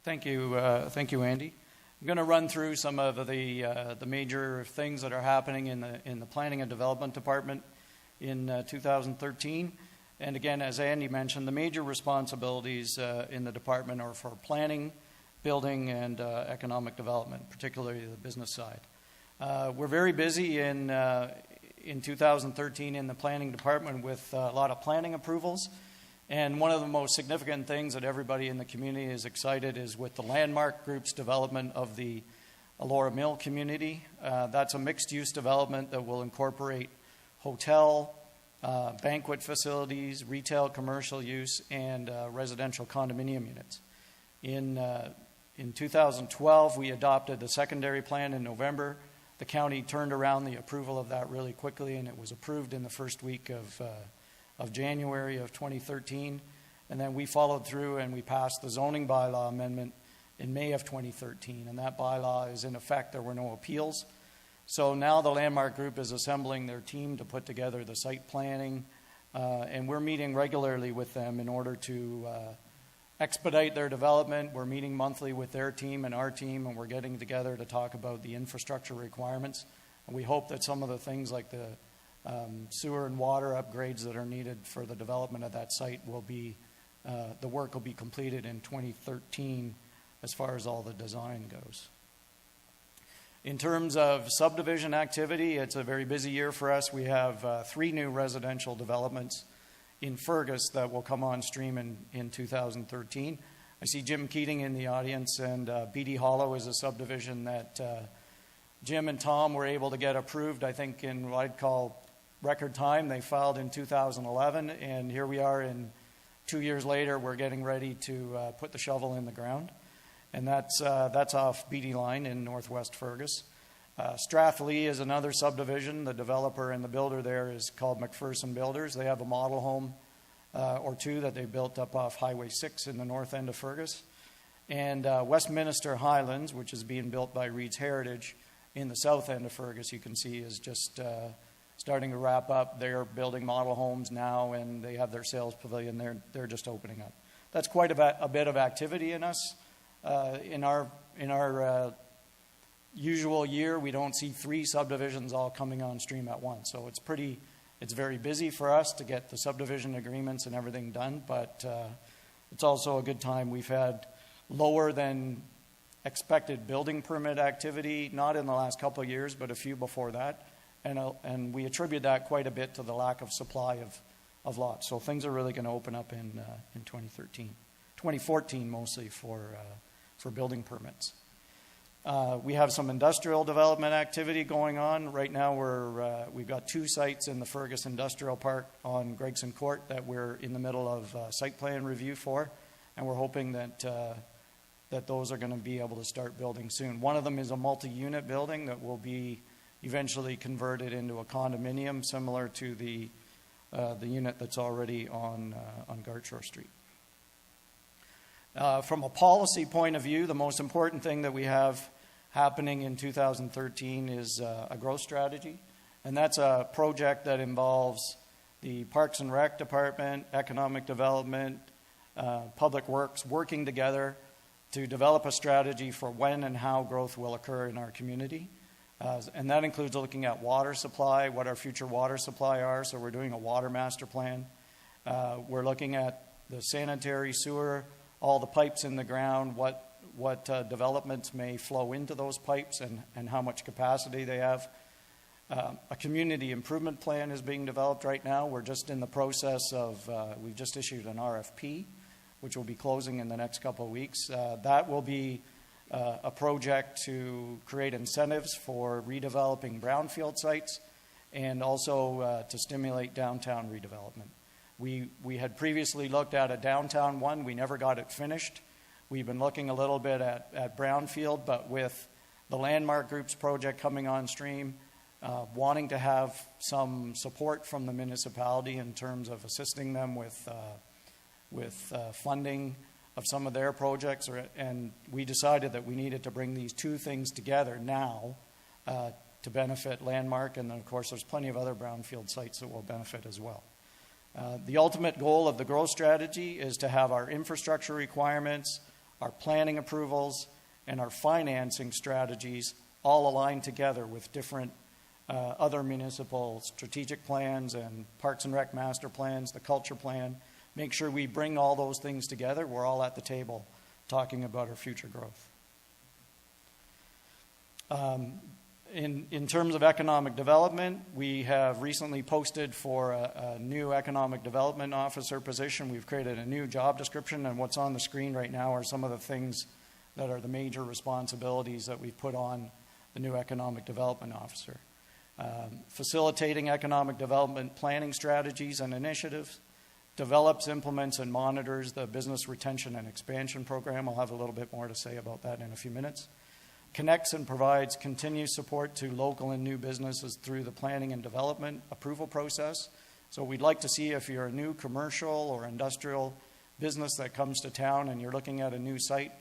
Thank you, Andy. I'm going to run through some of the major things that are happening in the Planning and Development Department in 2013. And again, as Andy mentioned, the major responsibilities in the department are for planning, building, and economic development, particularly the business side. We're very busy in 2013 in the planning department with a lot of planning approvals. And one of the most significant things that everybody in the community is excited is with the Landmark Group's development of the Elora Mill community. That's a mixed-use development that will incorporate hotel, banquet facilities, retail, commercial use, and residential condominium units. In 2012, we adopted the secondary plan in November. The county turned around the approval of that really quickly, and it was approved in the first week of January of 2013. And then we followed through and we passed the zoning bylaw amendment in May of 2013. And that bylaw is in effect. There were no appeals. So now the Landmark Group is assembling their team to put together the site planning. And we're meeting regularly with them in order to expedite their development. We're meeting monthly with their team and our team, and we're getting together to talk about the infrastructure requirements. And we hope that some of the things like the sewer and water upgrades that are needed for the development of that site will be, the work will be completed in 2013 as far as all the design goes. In terms of subdivision activity, it's a very busy year for us. We have 3 new residential developments in Fergus that will come on stream in 2013. I see Jim Keating in the audience, and Beatty Hollow is a subdivision that Jim and Tom were able to get approved, I think, in what I'd call record time. They filed in 2011, and here we are 2 years later, we're getting ready to put the shovel in the ground. And that's off Beatty Line in northwest Fergus. Strathlee is another subdivision. The developer and the builder there is called McPherson Builders. They have a model home or two that they built up off Highway 6 in the north end of Fergus. And Westminster Highlands, which is being built by Reed's Heritage in the south end of Fergus, you can see is just starting to wrap up. They're building model homes now, and they have their sales pavilion. They're just opening up. That's quite a bit of activity in us. In our usual year, we don't see 3 subdivisions all coming on stream at once. So it's very busy for us to get the subdivision agreements and everything done, but it's also a good time. We've had lower than expected building permit activity, not in the last couple of years, but a few before that. And we attribute that quite a bit to the lack of supply of lots. So things are really going to open up in 2013. 2014 mostly for building permits. We have some industrial development activity going on. Right now we've got 2 sites in the Fergus Industrial Park on Gregson Court that we're in the middle of site plan review for, and we're hoping that those are going to be able to start building soon. One of them is a multi-unit building that will be eventually converted into a condominium similar to the unit that's already on Gartshore Street. From a policy point of view, the most important thing that we have happening in 2013 is a growth strategy. And that's a project that involves the Parks and Rec Department, Economic Development, Public Works working together to develop a strategy for when and how growth will occur in our community. And that includes looking at water supply, what our future water supply are. So we're doing a water master plan. We're looking at the sanitary sewer, all the pipes in the ground, what developments may flow into those pipes and how much capacity they have. A community improvement plan is being developed right now. We're just in the process of, we've just issued an RFP, which will be closing in the next couple of weeks. That will be a project to create incentives for redeveloping brownfield sites and also to stimulate downtown redevelopment. We had previously looked at a downtown one. We never got it finished. We've been looking a little bit at brownfield, but with the Landmark Group's project coming on stream, wanting to have some support from the municipality in terms of assisting them with funding of some of their projects, and we decided that we needed to bring these 2 things together now to benefit Landmark, and then of course there's plenty of other brownfield sites that will benefit as well. The ultimate goal of the growth strategy is to have our infrastructure requirements, our planning approvals, and our financing strategies all aligned together with different other municipal strategic plans and Parks and Rec master plans, the culture plan. Make sure we bring all those things together. We're all at the table talking about our future growth. In terms of economic development, we have recently posted for a new economic development officer position. We've created a new job description, and what's on the screen right now are some of the things that are the major responsibilities that we've put on the new economic development officer. Facilitating economic development planning strategies and initiatives, develops, implements, and monitors the business retention and expansion program. I'll have a little bit more to say about that in a few minutes. Connects and provides continued support to local and new businesses through the planning and development approval process. So we'd like to see, if you're a new commercial or industrial business that comes to town and you're looking at a new site,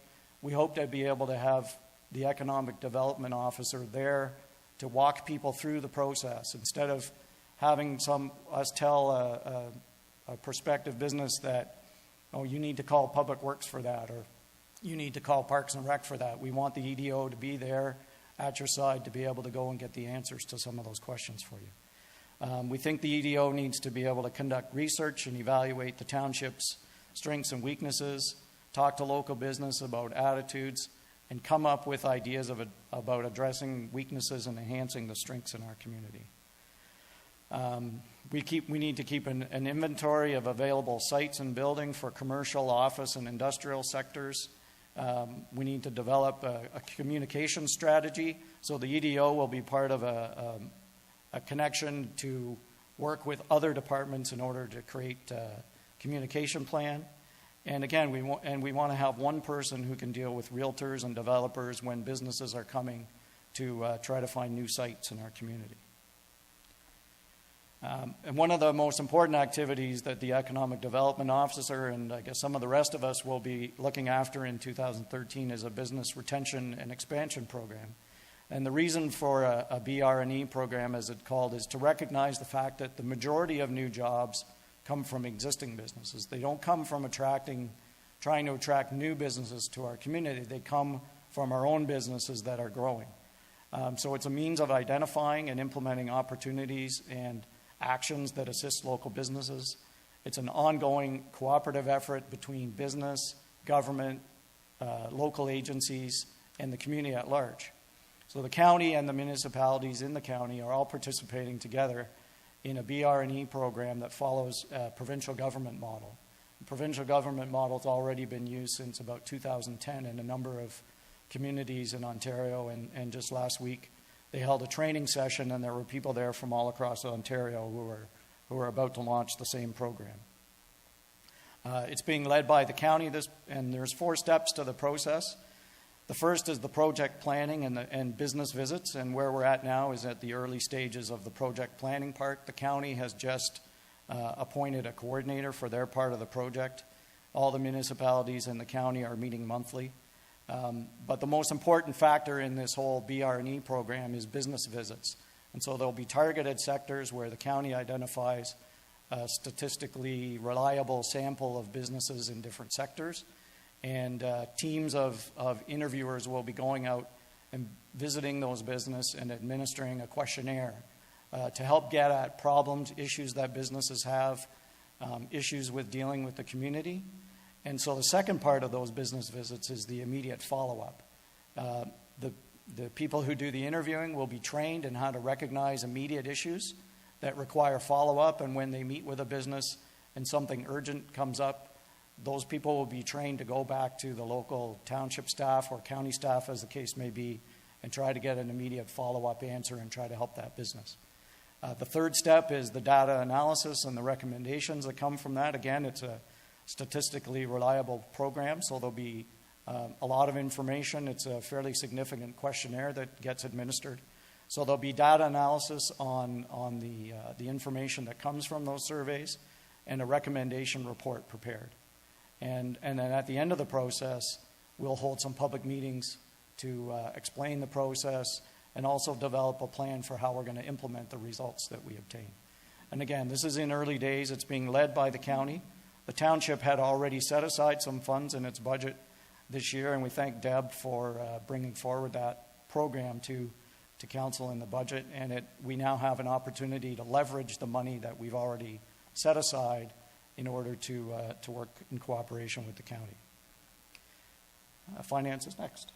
we hope to be able to have the economic development officer there to walk people through the process, instead of having us tell a prospective business that, oh, you need to call Public Works for that, or you need to call Parks and Rec for that. We want the EDO to be there at your side to be able to go and get the answers to some of those questions for you. We think the EDO needs to be able to conduct research and evaluate the township's strengths and weaknesses, talk to local business about attitudes, and come up with ideas about addressing weaknesses and enhancing the strengths in our community. We need to keep an inventory of available sites and building for commercial, office, and industrial sectors. We need to develop a communication strategy, so the EDO will be part of a connection to work with other departments in order to create a communication plan. And again, we want to have one person who can deal with realtors and developers when businesses are coming to try to find new sites in our community. And one of the most important activities that the Economic Development Officer, and I guess some of the rest of us, will be looking after in 2013 is a business retention and expansion program. And the reason for a BR&E program, as it's called, is to recognize the fact that the majority of new jobs come from existing businesses. They don't come from trying to attract new businesses to our community. They come from our own businesses that are growing. So it's a means of identifying and implementing opportunities and actions that assist local businesses. It's an ongoing cooperative effort between business, government, local agencies, and the community at large. So the county and the municipalities in the county are all participating together in a BR&E program that follows a provincial government model. The provincial government model has already been used since about 2010 in a number of communities in Ontario, and just last week they held a training session, and there were people there from all across Ontario who were about to launch the same program. It's being led by the county, and there's 4 steps to the process. The first is the project planning and business visits, and where we're at now is at the early stages of the project planning part. The county has just appointed a coordinator for their part of the project. All the municipalities in the county are meeting monthly. But the most important factor in this whole BR&E program is business visits. And so there'll be targeted sectors where the county identifies a statistically reliable sample of businesses in different sectors. And teams of interviewers will be going out and visiting those businesses and administering a questionnaire to help get at problems, issues that businesses have, issues with dealing with the community. And so the second part of those business visits is the immediate follow-up. The people who do the interviewing will be trained in how to recognize immediate issues that require follow-up, and when they meet with a business and something urgent comes up, those people will be trained to go back to the local township staff or county staff, as the case may be, and try to get an immediate follow-up answer and try to help that business. The third step is the data analysis and the recommendations that come from that. Again, it's a statistically reliable program, so there'll be a lot of information. It's a fairly significant questionnaire that gets administered. So there'll be data analysis on the information that comes from those surveys and a recommendation report prepared. And then at the end of the process, we'll hold some public meetings to explain the process and also develop a plan for how we're going to implement the results that we obtain. And again, this is in early days. It's being led by the county. The township had already set aside some funds in its budget this year, and we thank Deb for bringing forward that program to council in the budget, and we now have an opportunity to leverage the money that we've already set aside in order to work in cooperation with the county. Finance is next.